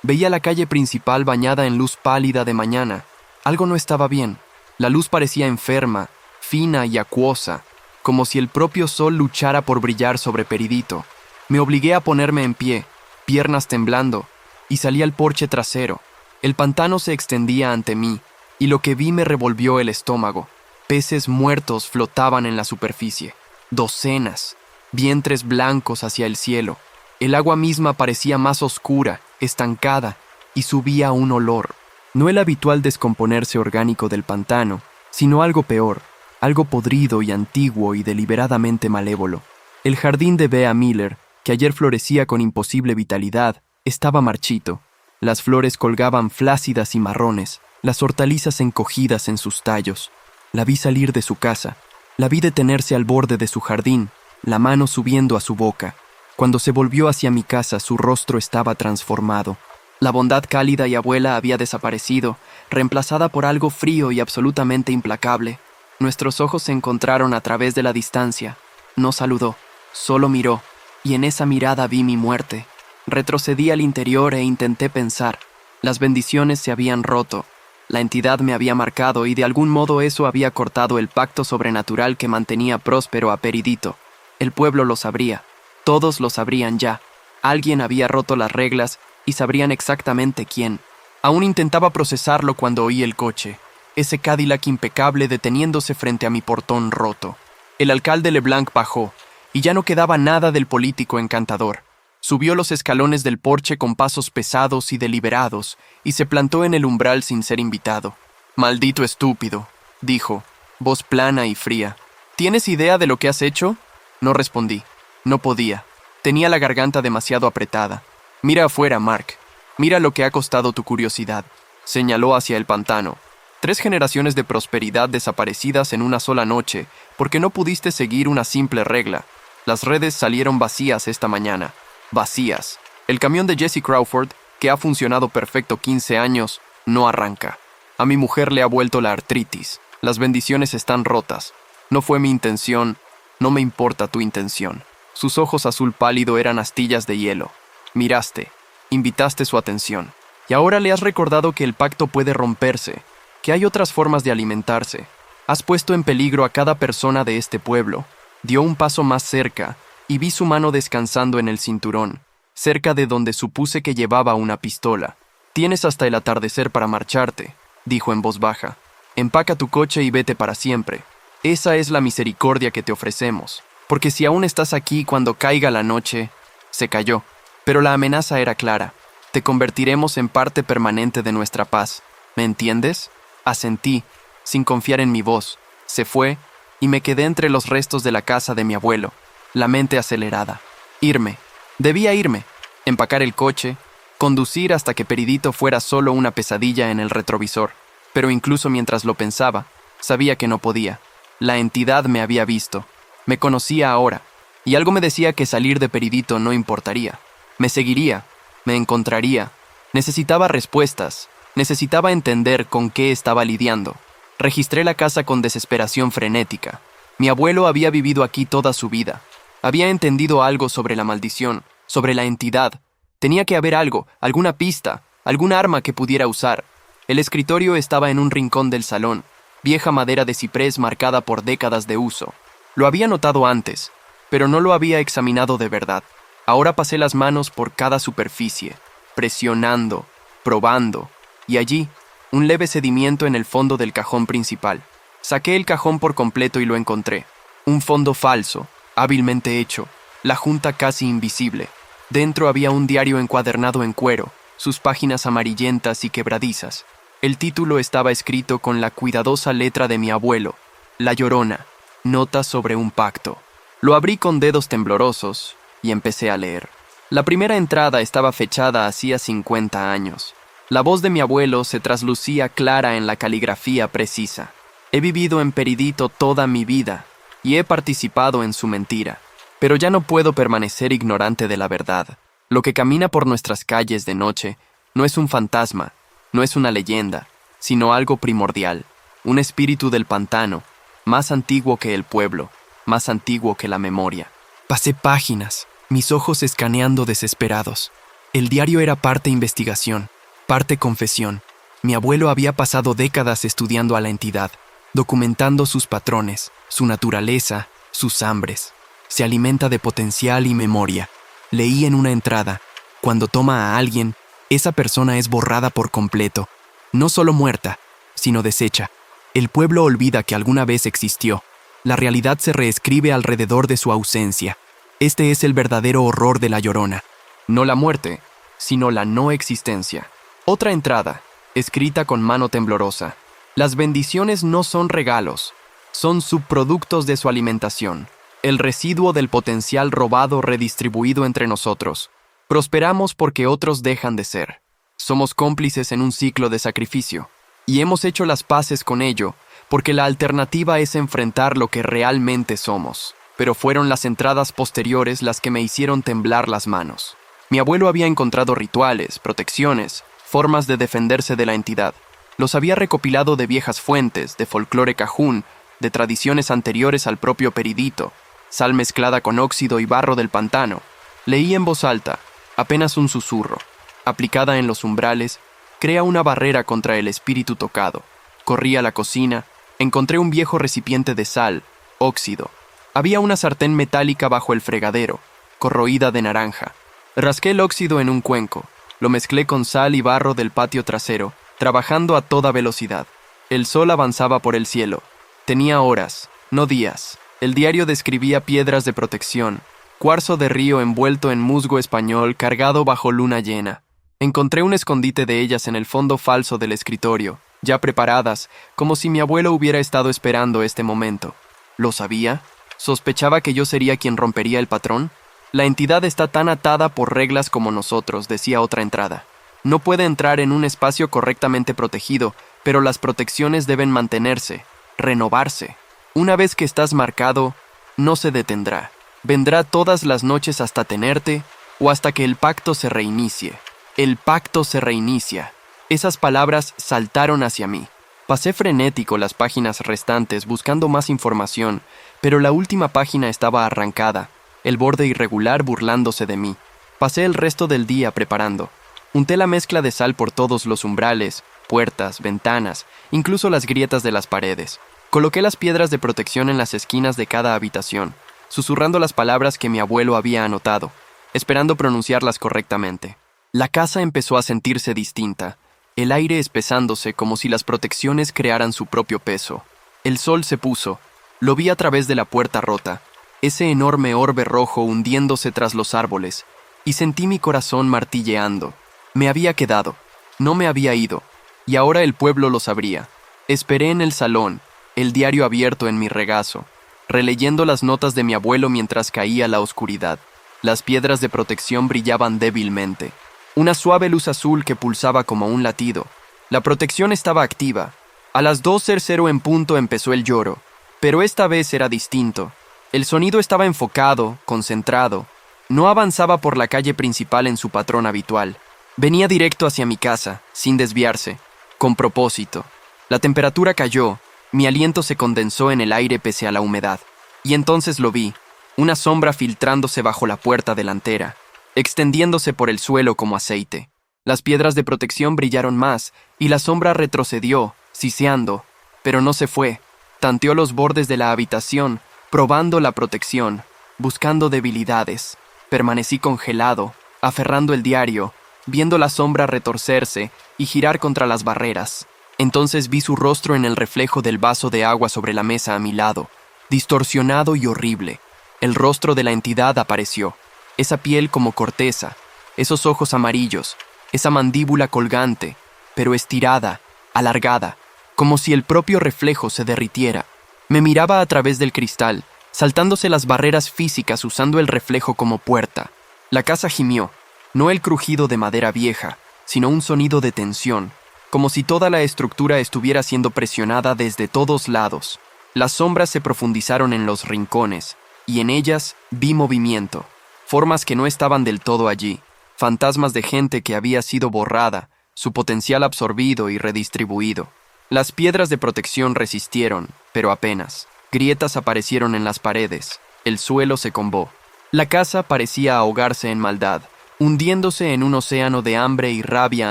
veía la calle principal bañada en luz pálida de mañana. Algo no estaba bien. La luz parecía enferma, fina y acuosa, como si el propio sol luchara por brillar sobre Peridito. Me obligué a ponerme en pie, piernas temblando, y salí al porche trasero. El pantano se extendía ante mí, y lo que vi me revolvió el estómago. Peces muertos flotaban en la superficie, docenas, vientres blancos hacia el cielo. El agua misma parecía más oscura, estancada, y subía un olor. No el habitual descomponerse orgánico del pantano, sino algo peor, algo podrido y antiguo y deliberadamente malévolo. El jardín de Bea Miller, que ayer florecía con imposible vitalidad, estaba marchito. Las flores colgaban flácidas y marrones, las hortalizas encogidas en sus tallos. La vi salir de su casa, la vi detenerse al borde de su jardín, la mano subiendo a su boca. Cuando se volvió hacia mi casa, su rostro estaba transformado. La bondad cálida y abuela había desaparecido, reemplazada por algo frío y absolutamente implacable. Nuestros ojos se encontraron a través de la distancia. No saludó, solo miró, y en esa mirada vi mi muerte. Retrocedí al interior e intenté pensar. Las bendiciones se habían roto. La entidad me había marcado y de algún modo eso había cortado el pacto sobrenatural que mantenía próspero a Peridito. El pueblo lo sabría. Todos lo sabrían ya. Alguien había roto las reglas y sabrían exactamente quién. Aún intentaba procesarlo cuando oí el coche, ese Cadillac impecable deteniéndose frente a mi portón roto. El alcalde LeBlanc bajó, y ya no quedaba nada del político encantador. Subió los escalones del porche con pasos pesados y deliberados, y se plantó en el umbral sin ser invitado. «Maldito estúpido», dijo, voz plana y fría. «¿Tienes idea de lo que has hecho?» No respondí. No podía. Tenía la garganta demasiado apretada. «Mira afuera, Mark. Mira lo que ha costado tu curiosidad», señaló hacia el pantano. 3 generaciones de prosperidad desaparecidas en una sola noche, porque no pudiste seguir una simple regla. Las redes salieron vacías esta mañana. Vacías. El camión de Jesse Crawford, que ha funcionado perfecto 15 años, no arranca. A mi mujer le ha vuelto la artritis. Las bendiciones están rotas. No fue mi intención. No me importa tu intención. Sus ojos azul pálido eran astillas de hielo. Miraste. Invitaste su atención. Y ahora le has recordado que el pacto puede romperse, que hay otras formas de alimentarse. Has puesto en peligro a cada persona de este pueblo. Dio un paso más cerca, y vi su mano descansando en el cinturón, cerca de donde supuse que llevaba una pistola. «Tienes hasta el atardecer para marcharte», dijo en voz baja. «Empaca tu coche y vete para siempre. Esa es la misericordia que te ofrecemos, porque si aún estás aquí cuando caiga la noche...» Se calló, pero la amenaza era clara. «Te convertiremos en parte permanente de nuestra paz. ¿Me entiendes?» Asentí, sin confiar en mi voz. Se fue, y me quedé entre los restos de la casa de mi abuelo, la mente acelerada. Irme. Debía irme. Empacar el coche, conducir hasta que Peridito fuera solo una pesadilla en el retrovisor. Pero incluso mientras lo pensaba, sabía que no podía. La entidad me había visto. Me conocía ahora, y algo me decía que salir de Peridito no importaría. Me seguiría, me encontraría. Necesitaba respuestas. Necesitaba entender con qué estaba lidiando. Registré la casa con desesperación frenética. Mi abuelo había vivido aquí toda su vida. Había entendido algo sobre la maldición, sobre la entidad. Tenía que haber algo, alguna pista, algún arma que pudiera usar. El escritorio estaba en un rincón del salón, vieja madera de ciprés marcada por décadas de uso. Lo había notado antes, pero no lo había examinado de verdad. Ahora pasé las manos por cada superficie, presionando, probando, y allí, un leve sedimento en el fondo del cajón principal. Saqué el cajón por completo y lo encontré. Un fondo falso, hábilmente hecho, la junta casi invisible. Dentro había un diario encuadernado en cuero, sus páginas amarillentas y quebradizas. El título estaba escrito con la cuidadosa letra de mi abuelo, La Llorona, notas sobre un pacto. Lo abrí con dedos temblorosos y empecé a leer. La primera entrada estaba fechada hacía 50 años. La voz de mi abuelo se traslucía clara en la caligrafía precisa. He vivido en Peridito toda mi vida y he participado en su mentira, pero ya no puedo permanecer ignorante de la verdad. Lo que camina por nuestras calles de noche no es un fantasma, no es una leyenda, sino algo primordial, un espíritu del pantano, más antiguo que el pueblo, más antiguo que la memoria. Pasé páginas, mis ojos escaneando desesperados. El diario era parte investigación, parte confesión. Mi abuelo había pasado décadas estudiando a la entidad, documentando sus patrones, su naturaleza, sus hambres. Se alimenta de potencial y memoria. Leí en una entrada: cuando toma a alguien, esa persona es borrada por completo. No solo muerta, sino deshecha. El pueblo olvida que alguna vez existió. La realidad se reescribe alrededor de su ausencia. Este es el verdadero horror de La Llorona. No la muerte, sino la no existencia. Otra entrada, escrita con mano temblorosa. Las bendiciones no son regalos, son subproductos de su alimentación, el residuo del potencial robado redistribuido entre nosotros. Prosperamos porque otros dejan de ser. Somos cómplices en un ciclo de sacrificio, y hemos hecho las paces con ello, porque la alternativa es enfrentar lo que realmente somos. Pero fueron las entradas posteriores las que me hicieron temblar las manos. Mi abuelo había encontrado rituales, protecciones, formas de defenderse de la entidad. Los había recopilado de viejas fuentes, de folclore cajún, de tradiciones anteriores al propio Peridito, sal mezclada con óxido y barro del pantano. Leí en voz alta, apenas un susurro. Aplicada en los umbrales, crea una barrera contra el espíritu tocado. Corrí a la cocina, encontré un viejo recipiente de sal, óxido. Había una sartén metálica bajo el fregadero, corroída de naranja. Rasqué el óxido en un cuenco, lo mezclé con sal y barro del patio trasero, trabajando a toda velocidad. El sol avanzaba por el cielo. Tenía horas, no días. El diario describía piedras de protección, cuarzo de río envuelto en musgo español cargado bajo luna llena. Encontré un escondite de ellas en el fondo falso del escritorio, ya preparadas, como si mi abuelo hubiera estado esperando este momento. ¿Lo sabía? ¿Sospechaba que yo sería quien rompería el patrón? La entidad está tan atada por reglas como nosotros, decía otra entrada. No puede entrar en un espacio correctamente protegido, pero las protecciones deben mantenerse, renovarse. Una vez que estás marcado, no se detendrá. Vendrá todas las noches hasta tenerte o hasta que el pacto se reinicie. El pacto se reinicia. Esas palabras saltaron hacia mí. Pasé frenético las páginas restantes buscando más información, pero la última página estaba arrancada, el borde irregular burlándose de mí. Pasé el resto del día preparando. Unté la mezcla de sal por todos los umbrales, puertas, ventanas, incluso las grietas de las paredes. Coloqué las piedras de protección en las esquinas de cada habitación, susurrando las palabras que mi abuelo había anotado, esperando pronunciarlas correctamente. La casa empezó a sentirse distinta, el aire espesándose como si las protecciones crearan su propio peso. El sol se puso, lo vi a través de la puerta rota, ese enorme orbe rojo hundiéndose tras los árboles, y sentí mi corazón martilleando. Me había quedado, no me había ido, y ahora el pueblo lo sabría. Esperé en el salón, el diario abierto en mi regazo, releyendo las notas de mi abuelo mientras caía la oscuridad. Las piedras de protección brillaban débilmente. Una suave luz azul que pulsaba como un latido. La protección estaba activa. A las 2:00 en punto empezó el lloro, pero esta vez era distinto. El sonido estaba enfocado, concentrado. No avanzaba por la calle principal en su patrón habitual. Venía directo hacia mi casa, sin desviarse, con propósito. La temperatura cayó, mi aliento se condensó en el aire pese a la humedad. Y entonces lo vi, una sombra filtrándose bajo la puerta delantera, extendiéndose por el suelo como aceite. Las piedras de protección brillaron más, y la sombra retrocedió, siseando, pero no se fue. Tanteó los bordes de la habitación, probando la protección, buscando debilidades. Permanecí congelado, aferrando el diario, viendo la sombra retorcerse y girar contra las barreras. Entonces vi su rostro en el reflejo del vaso de agua sobre la mesa a mi lado, distorsionado y horrible. El rostro de la entidad apareció. Esa piel como corteza, esos ojos amarillos, esa mandíbula colgante, pero estirada, alargada, como si el propio reflejo se derritiera. Me miraba a través del cristal, saltándose las barreras físicas usando el reflejo como puerta. La casa gimió, no el crujido de madera vieja, sino un sonido de tensión, como si toda la estructura estuviera siendo presionada desde todos lados. Las sombras se profundizaron en los rincones, y en ellas vi movimiento. Formas que no estaban del todo allí, fantasmas de gente que había sido borrada, su potencial absorbido y redistribuido. Las piedras de protección resistieron, pero apenas. Grietas aparecieron en las paredes. El suelo se combó. La casa parecía ahogarse en maldad, hundiéndose en un océano de hambre y rabia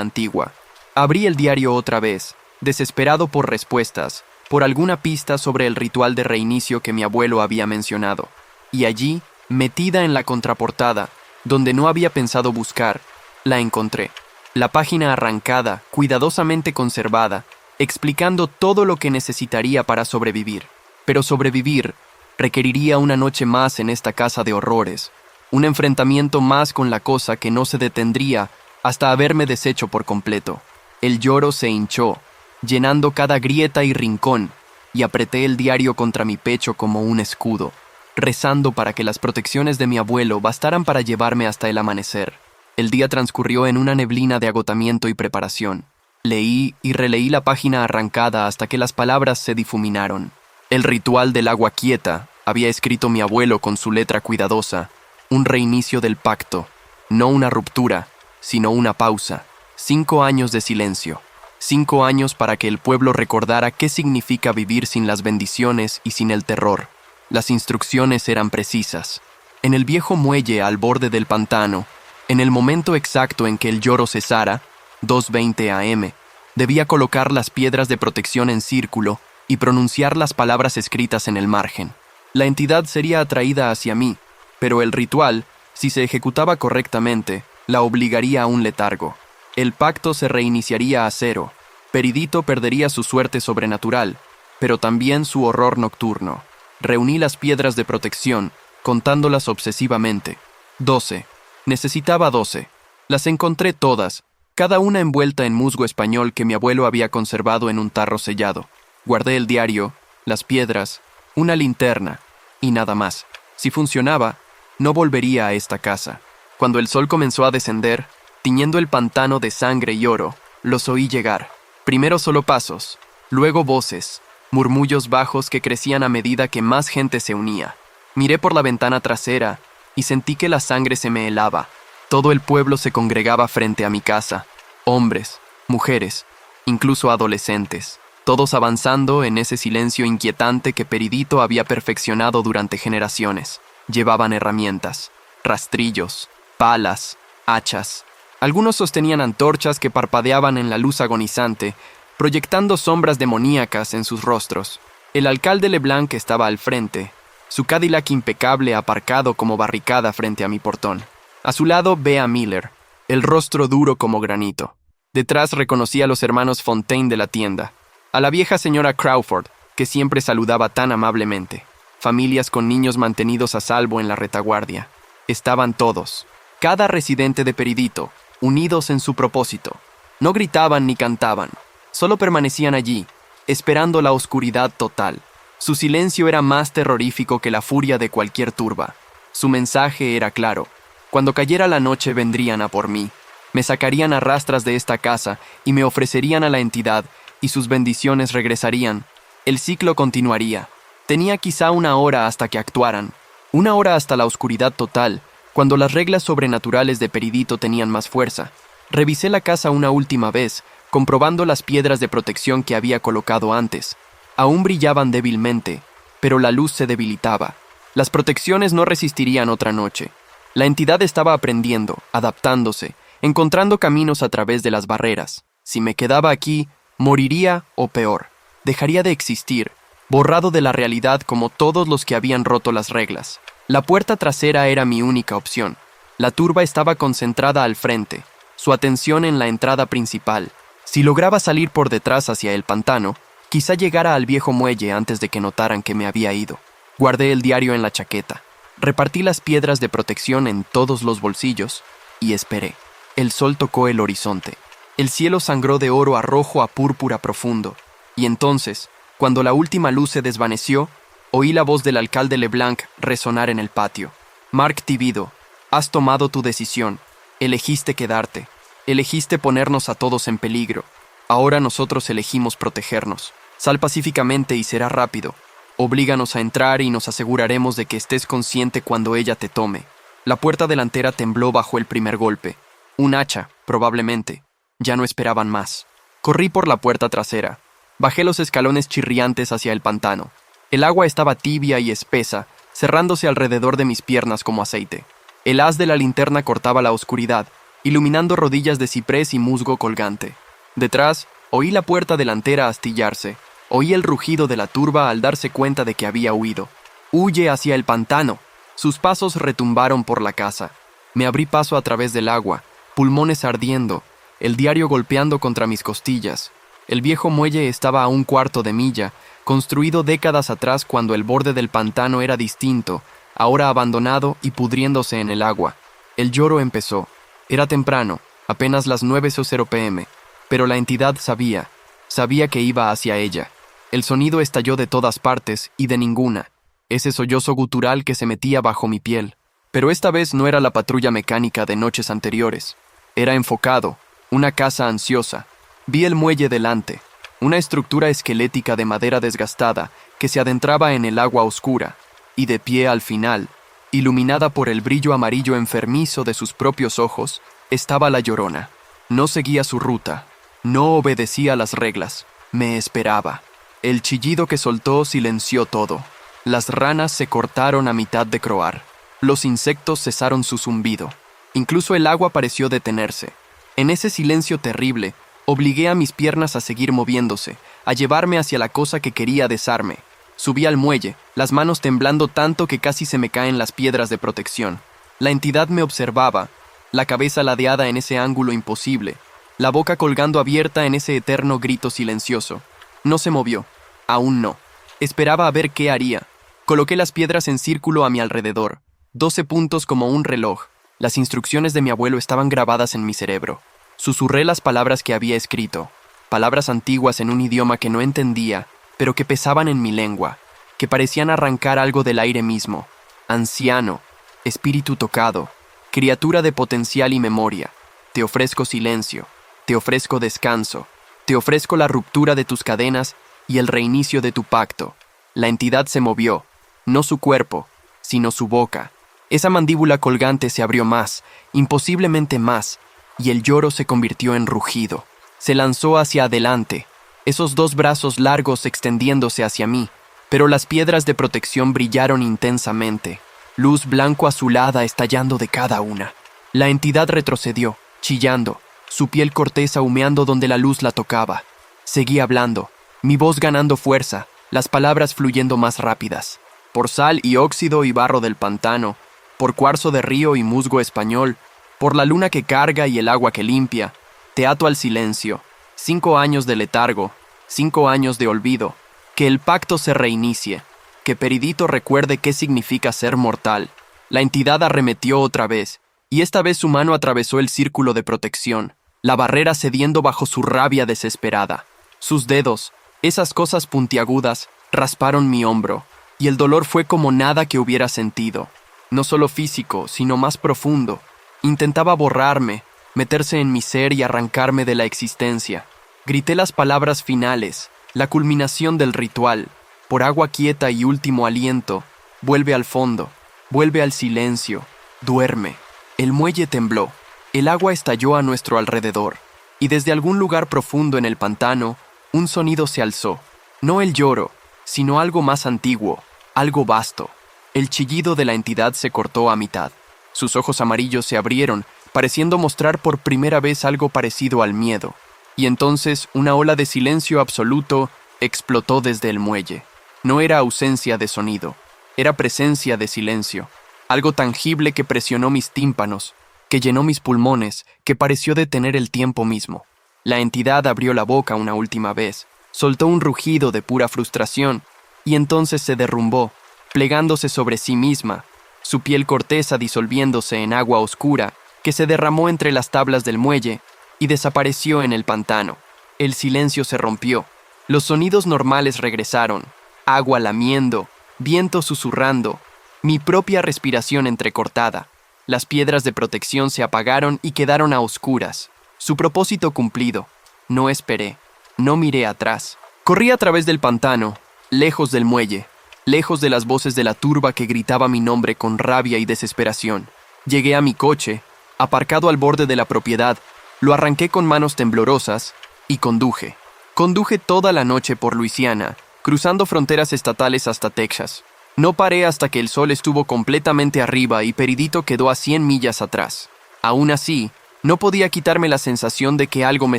antigua. Abrí el diario otra vez, desesperado por respuestas, por alguna pista sobre el ritual de reinicio que mi abuelo había mencionado. Y allí, metida en la contraportada, donde no había pensado buscar, la encontré. La página arrancada, cuidadosamente conservada, explicando todo lo que necesitaría para sobrevivir. Pero sobrevivir requeriría una noche más en esta casa de horrores, un enfrentamiento más con la cosa que no se detendría hasta haberme deshecho por completo. El lloro se hinchó, llenando cada grieta y rincón, y apreté el diario contra mi pecho como un escudo, rezando para que las protecciones de mi abuelo bastaran para llevarme hasta el amanecer. El día transcurrió en una neblina de agotamiento y preparación. Leí y releí la página arrancada hasta que las palabras se difuminaron. El ritual del agua quieta, había escrito mi abuelo con su letra cuidadosa, un reinicio del pacto, no una ruptura, sino una pausa. 5 años de silencio, 5 años para que el pueblo recordara qué significa vivir sin las bendiciones y sin el terror. Las instrucciones eran precisas. En el viejo muelle al borde del pantano, en el momento exacto en que el lloro cesara, 2:20 a.m., debía colocar las piedras de protección en círculo y pronunciar las palabras escritas en el margen. La entidad sería atraída hacia mí, pero el ritual, si se ejecutaba correctamente, la obligaría a un letargo. El pacto se reiniciaría a cero. Peridito perdería su suerte sobrenatural, pero también su horror nocturno. Reuní las piedras de protección, contándolas obsesivamente. 12. Necesitaba 12. Las encontré todas, cada una envuelta en musgo español que mi abuelo había conservado en un tarro sellado. Guardé el diario, las piedras, una linterna, y nada más. Si funcionaba, no volvería a esta casa. Cuando el sol comenzó a descender, tiñendo el pantano de sangre y oro, los oí llegar. Primero solo pasos, luego voces, murmullos bajos que crecían a medida que más gente se unía. Miré por la ventana trasera y sentí que la sangre se me helaba. Todo el pueblo se congregaba frente a mi casa. Hombres, mujeres, incluso adolescentes. Todos avanzando en ese silencio inquietante que Peridito había perfeccionado durante generaciones. Llevaban herramientas, rastrillos, palas, hachas. Algunos sostenían antorchas que parpadeaban en la luz agonizante, proyectando sombras demoníacas en sus rostros. El alcalde Leblanc estaba al frente, su Cadillac impecable aparcado como barricada frente a mi portón. A su lado, Bea Miller, el rostro duro como granito. Detrás reconocí a los hermanos Fontaine de la tienda, a la vieja señora Crawford, que siempre saludaba tan amablemente. Familias con niños mantenidos a salvo en la retaguardia. Estaban todos, cada residente de Peridito, unidos en su propósito. No gritaban ni cantaban, solo permanecían allí, esperando la oscuridad total. Su silencio era más terrorífico que la furia de cualquier turba. Su mensaje era claro: cuando cayera la noche vendrían a por mí. Me sacarían a rastras de esta casa y me ofrecerían a la entidad, y sus bendiciones regresarían. El ciclo continuaría. Tenía quizá 1 hora hasta que actuaran. 1 hora hasta la oscuridad total, cuando las reglas sobrenaturales de Peridito tenían más fuerza. Revisé la casa una última vez, comprobando las piedras de protección que había colocado antes. Aún brillaban débilmente, pero la luz se debilitaba. Las protecciones no resistirían otra noche. La entidad estaba aprendiendo, adaptándose, encontrando caminos a través de las barreras. Si me quedaba aquí, moriría o peor. Dejaría de existir, borrado de la realidad como todos los que habían roto las reglas. La puerta trasera era mi única opción. La turba estaba concentrada al frente, su atención en la entrada principal. Si lograba salir por detrás hacia el pantano, quizá llegara al viejo muelle antes de que notaran que me había ido. Guardé el diario en la chaqueta. Repartí las piedras de protección en todos los bolsillos y esperé. El sol tocó el horizonte. El cielo sangró de oro a rojo a púrpura profundo. Y entonces, cuando la última luz se desvaneció, oí la voz del alcalde Leblanc resonar en el patio. Mark Tibido, has tomado tu decisión. Elegiste quedarte. Elegiste ponernos a todos en peligro. Ahora nosotros elegimos protegernos. Sal pacíficamente y será rápido. Oblíganos a entrar y nos aseguraremos de que estés consciente cuando ella te tome. La puerta delantera tembló bajo el primer golpe. Un hacha, probablemente. Ya no esperaban más. Corrí por la puerta trasera. Bajé los escalones chirriantes hacia el pantano. El agua estaba tibia y espesa, cerrándose alrededor de mis piernas como aceite. El haz de la linterna cortaba la oscuridad, iluminando rodillas de ciprés y musgo colgante. Detrás, oí la puerta delantera astillarse. Oí el rugido de la turba al darse cuenta de que había huido. ¡Huye hacia el pantano! Sus pasos retumbaron por la casa. Me abrí paso a través del agua, pulmones ardiendo, el diario golpeando contra mis costillas. El viejo muelle estaba a 1/4 de milla, construido décadas atrás cuando el borde del pantano era distinto, ahora abandonado y pudriéndose en el agua. El lloro empezó. Era temprano, apenas las 9:00 p.m., pero la entidad sabía que iba hacia ella. El sonido estalló de todas partes y de ninguna, ese sollozo gutural que se metía bajo mi piel. Pero esta vez no era la patrulla mecánica de noches anteriores. Era enfocado, una casa ansiosa. Vi el muelle delante, una estructura esquelética de madera desgastada que se adentraba en el agua oscura, y de pie al final, iluminada por el brillo amarillo enfermizo de sus propios ojos, estaba la Llorona. No seguía su ruta, no obedecía las reglas, me esperaba. El chillido que soltó silenció todo. Las ranas se cortaron a mitad de croar. Los insectos cesaron su zumbido. Incluso el agua pareció detenerse. En ese silencio terrible, obligué a mis piernas a seguir moviéndose, a llevarme hacia la cosa que quería desarme. Subí al muelle, las manos temblando tanto que casi se me caen las piedras de protección. La entidad me observaba, la cabeza ladeada en ese ángulo imposible, la boca colgando abierta en ese eterno grito silencioso. No se movió, aún no. Esperaba a ver qué haría. Coloqué las piedras en círculo a mi alrededor, 12 puntos como un reloj. Las instrucciones de mi abuelo estaban grabadas en mi cerebro. Susurré las palabras que había escrito, palabras antiguas en un idioma que no entendía, pero que pesaban en mi lengua, que parecían arrancar algo del aire mismo. Anciano, espíritu tocado, criatura de potencial y memoria, te ofrezco silencio, te ofrezco descanso, te ofrezco la ruptura de tus cadenas y el reinicio de tu pacto. La entidad se movió, no su cuerpo, sino su boca. Esa mandíbula colgante se abrió más, imposiblemente más, y el lloro se convirtió en rugido. Se lanzó hacia adelante, esos 2 brazos largos extendiéndose hacia mí, pero las piedras de protección brillaron intensamente, luz blanco-azulada estallando de cada una. La entidad retrocedió, chillando, su piel corteza humeando donde la luz la tocaba. Seguí hablando, mi voz ganando fuerza, las palabras fluyendo más rápidas. Por sal y óxido y barro del pantano, por cuarzo de río y musgo español, por la luna que carga y el agua que limpia, te ato al silencio. 5 años de letargo, 5 años de olvido. Que el pacto se reinicie, que Peridito recuerde qué significa ser mortal. La entidad arremetió otra vez, y esta vez su mano atravesó el círculo de protección, la barrera cediendo bajo su rabia desesperada. Sus dedos, esas cosas puntiagudas, rasparon mi hombro, y el dolor fue como nada que hubiera sentido. No solo físico, sino más profundo. Intentaba borrarme, meterse en mi ser y arrancarme de la existencia. Grité las palabras finales, la culminación del ritual. Por agua quieta y último aliento, vuelve al fondo, vuelve al silencio, duerme. El muelle tembló, el agua estalló a nuestro alrededor, y desde algún lugar profundo en el pantano, un sonido se alzó. No el lloro, sino algo más antiguo, algo vasto. El chillido de la entidad se cortó a mitad. Sus ojos amarillos se abrieron, pareciendo mostrar por primera vez algo parecido al miedo. Y entonces una ola de silencio absoluto explotó desde el muelle. No era ausencia de sonido, era presencia de silencio. Algo tangible que presionó mis tímpanos, que llenó mis pulmones, que pareció detener el tiempo mismo. La entidad abrió la boca una última vez, soltó un rugido de pura frustración, y entonces se derrumbó, plegándose sobre sí misma, su piel corteza disolviéndose en agua oscura que se derramó entre las tablas del muelle y desapareció en el pantano. El silencio se rompió. Los sonidos normales regresaron, agua lamiendo, viento susurrando, mi propia respiración entrecortada. Las piedras de protección se apagaron y quedaron a oscuras. Su propósito cumplido. No esperé, no miré atrás. Corrí a través del pantano, lejos del muelle, lejos de las voces de la turba que gritaba mi nombre con rabia y desesperación. Llegué a mi coche, aparcado al borde de la propiedad, lo arranqué con manos temblorosas y conduje. Conduje toda la noche por Luisiana, cruzando fronteras estatales hasta Texas. No paré hasta que el sol estuvo completamente arriba y Peridito quedó a 100 millas atrás. Aún así, no podía quitarme la sensación de que algo me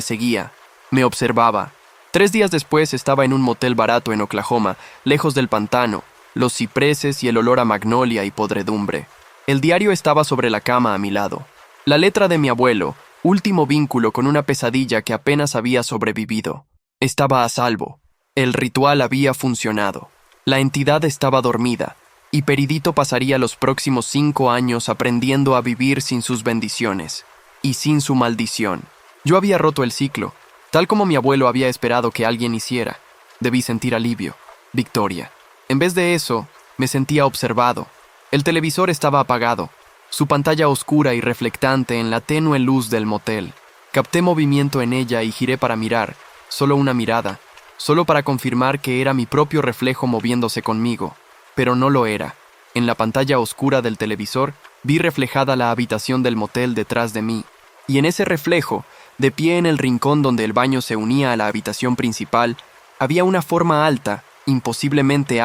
seguía. Me observaba. 3 días después estaba en un motel barato en Oklahoma, lejos del pantano, los cipreses y el olor a magnolia y podredumbre. El diario estaba sobre la cama a mi lado. La letra de mi abuelo, último vínculo con una pesadilla que apenas había sobrevivido. Estaba a salvo. El ritual había funcionado. La entidad estaba dormida, y Peridito pasaría los próximos 5 años aprendiendo a vivir sin sus bendiciones, y sin su maldición. Yo había roto el ciclo, tal como mi abuelo había esperado que alguien hiciera. Debí sentir alivio, victoria. En vez de eso, me sentía observado. El televisor estaba apagado, su pantalla oscura y reflectante en la tenue luz del motel. Capté movimiento en ella y giré para mirar, solo una mirada, solo para confirmar que era mi propio reflejo moviéndose conmigo, pero no lo era. En la pantalla oscura del televisor vi reflejada la habitación del motel detrás de mí, y en ese reflejo, de pie en el rincón donde el baño se unía a la habitación principal, había una forma alta, imposiblemente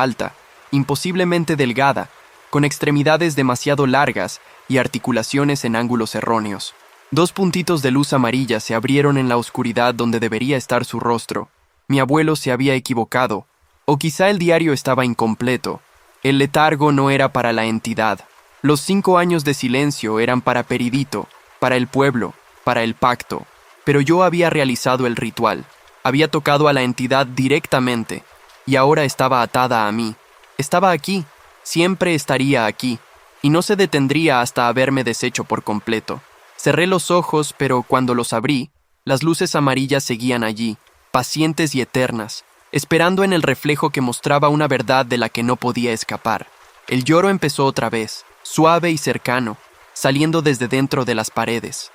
delgada, con extremidades demasiado largas y articulaciones en ángulos erróneos. 2 puntitos de luz amarilla se abrieron en la oscuridad donde debería estar su rostro. Mi abuelo se había equivocado, o quizá el diario estaba incompleto. El letargo no era para la entidad. Los 5 años de silencio eran para Peridito, para el pueblo, para el pacto. Pero yo había realizado el ritual. Había tocado a la entidad directamente, y ahora estaba atada a mí. Estaba aquí, siempre estaría aquí, y no se detendría hasta haberme deshecho por completo. Cerré los ojos, pero cuando los abrí, las luces amarillas seguían allí, pacientes y eternas, esperando en el reflejo que mostraba una verdad de la que no podía escapar. El lloro empezó otra vez, suave y cercano, saliendo desde dentro de las paredes.